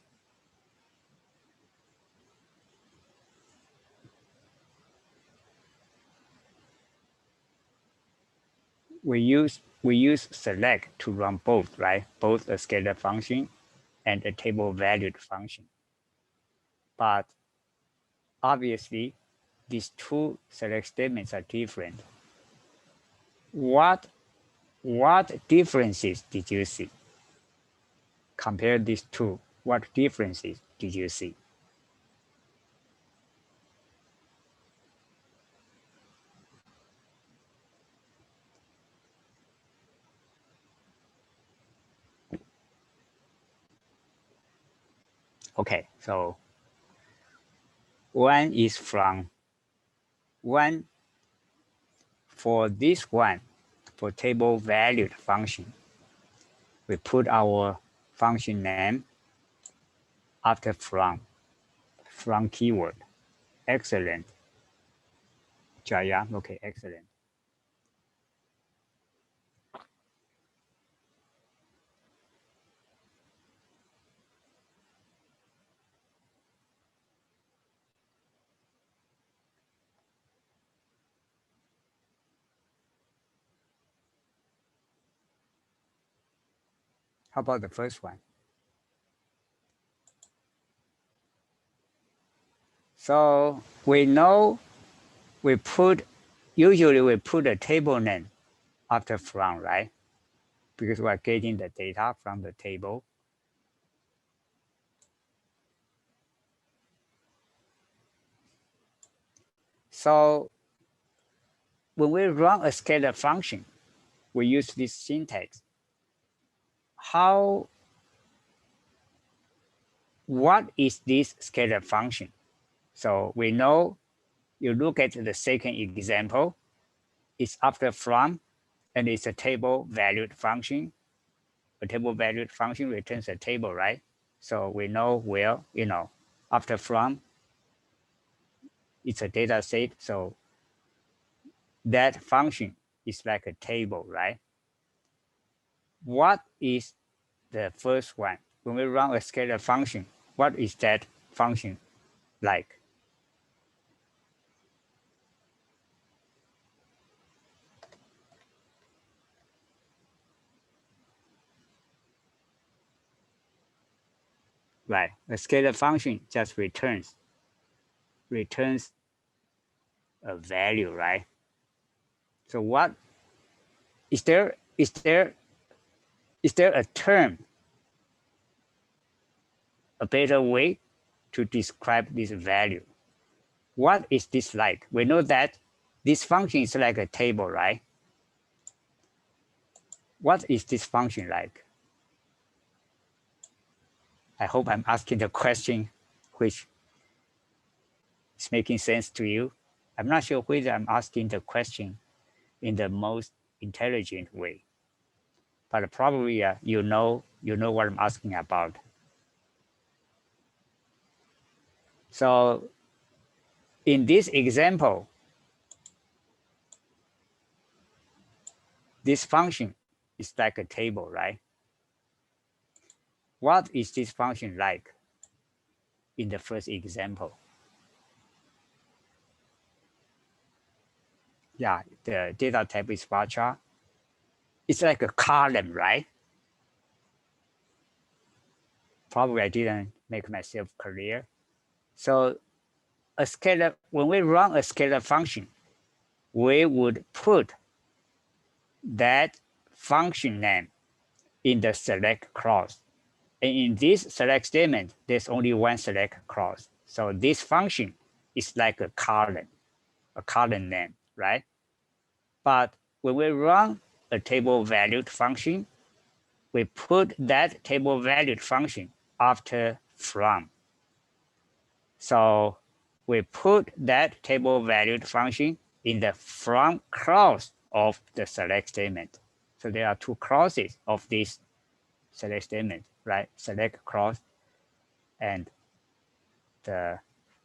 S1: We use select to run both, right? Both a scalar function and a table valued function. But obviously, these two select statements are different. What differences did you see? Compare these two. What differences did you see? Okay, so one is from one for this one, for table valued function, we put our function name after from keyword. Excellent. Jaya, okay, excellent. How about the first one? So we know usually we put a table name after from, right? Because we're getting the data from the table. So when we run a scalar function, we use this syntax. What is this scalar function? So we know, you look at the second example, it's after from, and it's a table valued function. A table valued function returns a table, right? So we know, well, after from, it's a data set. So that function is like a table, right? What is the first one? When we run a scalar function, what is that function like? Right, a scalar function just returns a value, right? So what is there a term, a better way to describe this value? What is this like? We know that this function is like a table, right? What is this function like? I hope I'm asking the question which It's making sense to you? I'm not sure whether I'm asking the question in the most intelligent way, but probably you know what I'm asking about. So in this example, this function is like a table, right? What is this function like in the first example? Yeah, the data type is bar chart. It's like a column, right? Probably I didn't make myself clear. So a scalar, when we run a scalar function, we would put that function name in the select clause. And in this select statement, there's only one select clause. So this function is like a column name, right? But when we run a table valued function, we put that table valued function after from. So we put that table valued function in the from clause of the select statement. So there are two clauses of this select statement, right? Select clause and the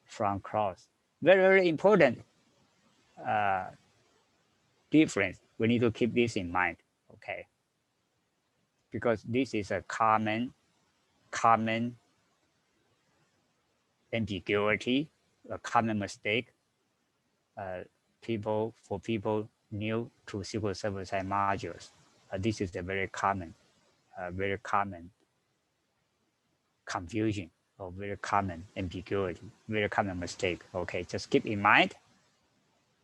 S1: from clause. Very, very important difference. We need to keep this in mind, okay? Because this is a common ambiguity, a common mistake. People new to SQL Server Side modules. This is a very common confusion or very common ambiguity, very common mistake. Okay, just keep in mind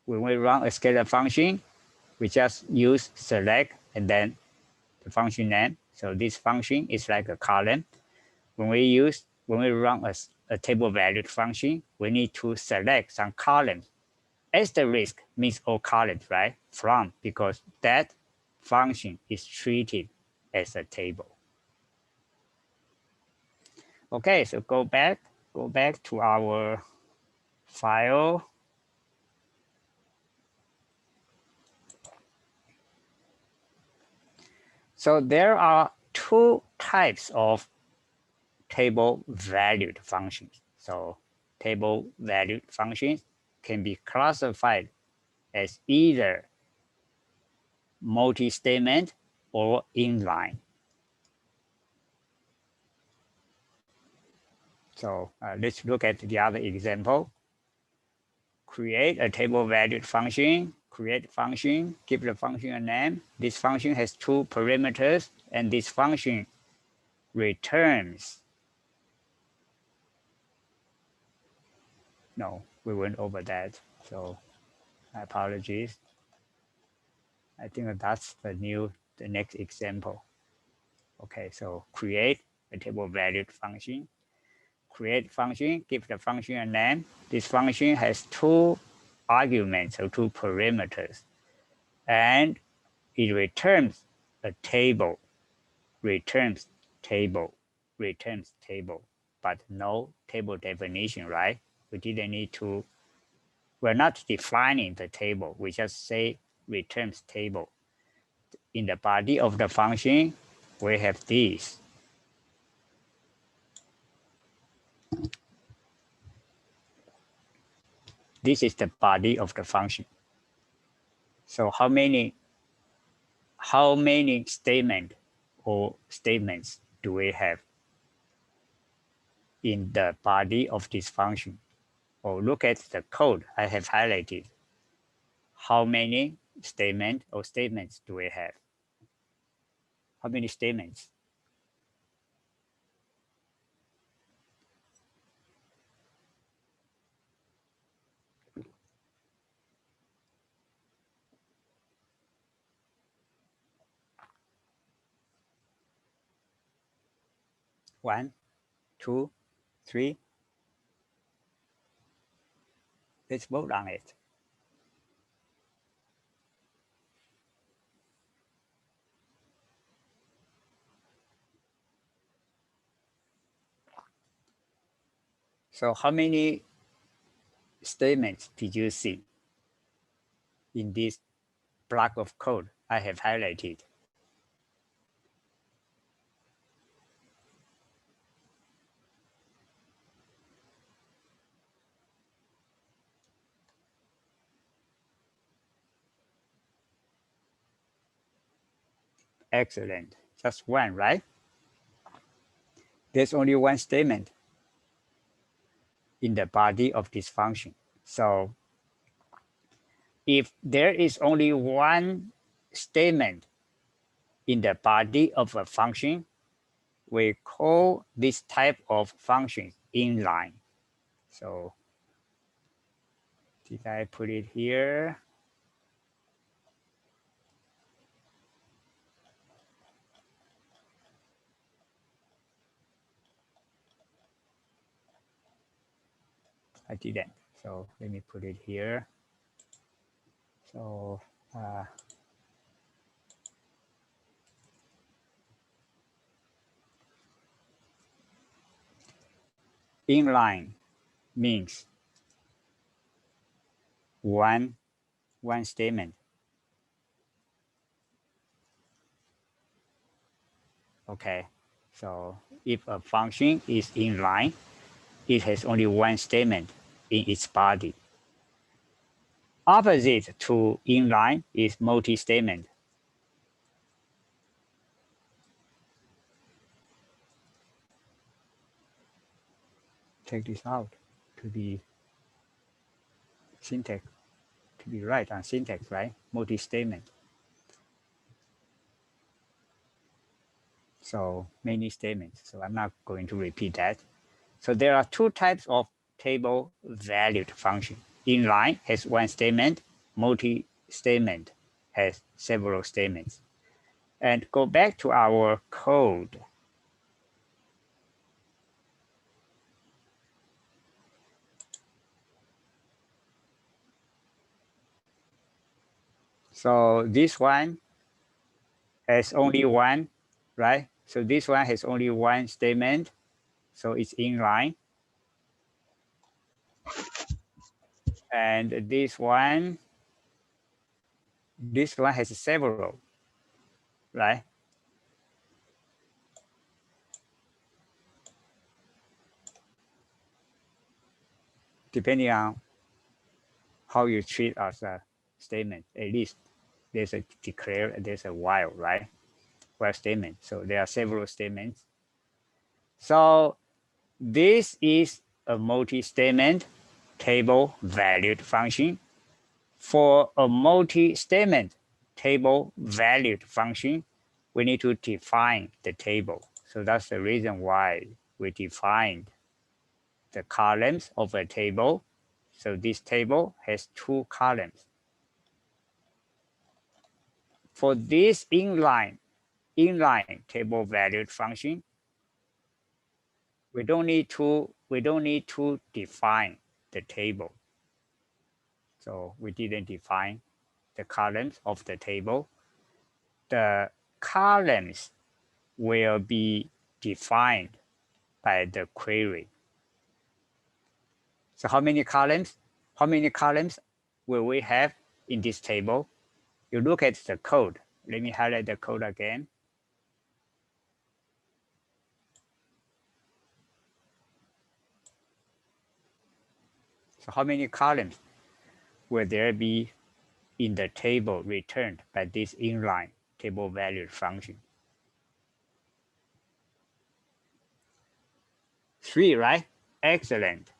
S1: when we run a scalar function, we just use select and then the function name. So this function is like a column. When we run a table valued function, we need to select some columns. Asterisk means all columns, right? From, because that function is treated as a table. Okay, so go back to our file. So there are two types of table valued functions. So table valued functions can be classified as either multi-statement or inline. So let's look at the other example. Create a table valued function, create function, give the function a name. This function has two parameters, and this function returns. No, we went over that. So apologies. I think that's the next example. Okay, so create a table valued function, create function, give the function a name. This function has two arguments or two parameters, and it returns a table, returns table, but no table definition, right? We didn't need to, we're not defining the table. We just say returns table. In the body of the function, we have this. This is the body of the function. So how many statements do we have in the body of this function? Or look at the code I have highlighted. How many statements do we have? How many statements? One, two, three. Let's vote on it. So how many statements did you see in this block of code I have highlighted? Excellent. Just one, right? There's only one statement in the body of this function. So if there is only one statement in the body of a function, we call this type of function inline. So did I put it here? I didn't. So let me put it here. So inline means one statement. Okay. So if a function is inline, it has only one statement in its body. Opposite to inline is multi-statement. Take this out to be syntax, to be right on syntax, right? Multi-statement. So many statements. So I'm not going to repeat that. So there are two types of table valued function. Inline has one statement, multi-statement has several statements. And go back to our code. So this one has only one, right? So this one has only one statement. So it's inline. And this one has several, right? Depending on how you treat as a statement, at least there's a declare and there's a while, right? While statement. So there are several statements. So this is a multi-statement table valued function. For a multi-statement table valued function, we need to define the table. So that's the reason why we defined the columns of a table. So this table has two columns. For this inline table valued function, we don't need to define the table. So we didn't define the columns of the table. The columns will be defined by the query. So how many columns? How many columns will we have in this table? You look at the code. Let me highlight the code again. So how many columns will there be in the table returned by this inline table valued function? 3, right? Excellent.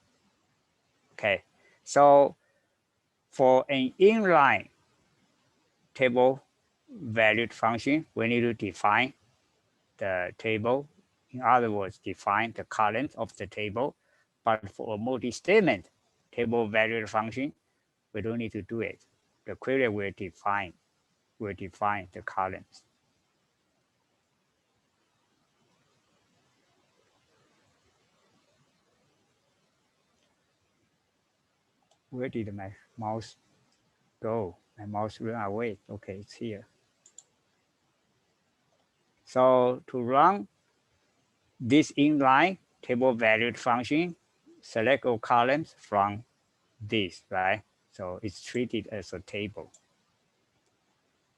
S1: Okay, so for an inline table valued function, we need to define the table. In other words, define the columns of the table. But for a multi-statement table valued function, we don't need to do it. The query will define the columns. Where did my mouse go? My mouse ran away. Okay, it's here. So to run this inline table valued function, select all columns from this, right? So it's treated as a table.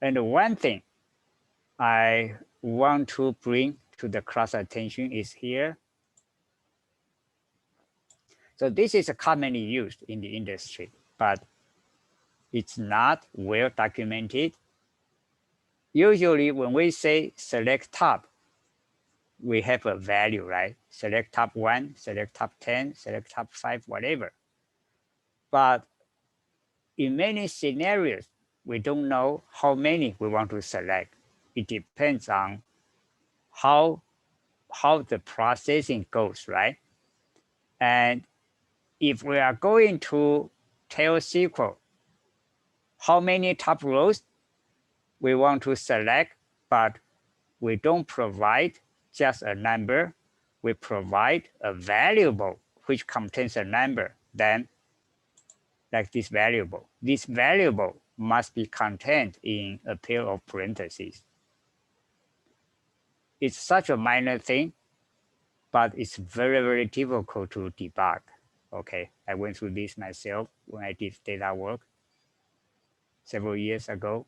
S1: And one thing I want to bring to the class attention is here. So this is commonly used in the industry, but it's not well documented. Usually when we say select top, we have a value, right? Select top 1, select top 10, select top 5, whatever. But in many scenarios, we don't know how many we want to select. It depends on how, how the processing goes, right? And if we are going to tell SQL how many top rows we want to select, but we don't provide just a number, we provide a variable which contains a number, then like this variable. This variable must be contained in a pair of parentheses. It's such a minor thing, but it's very, very difficult to debug. Okay, I went through this myself when I did data work several years ago.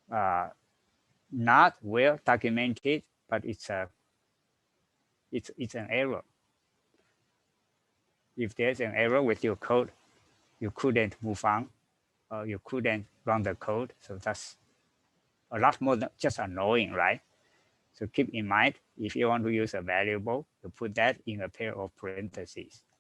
S1: Not well documented, but it's an error. If there's an error with your code, you couldn't move on, or you couldn't run the code. So that's a lot more than just annoying, right? So keep in mind, if you want to use a variable, you put that in a pair of parentheses.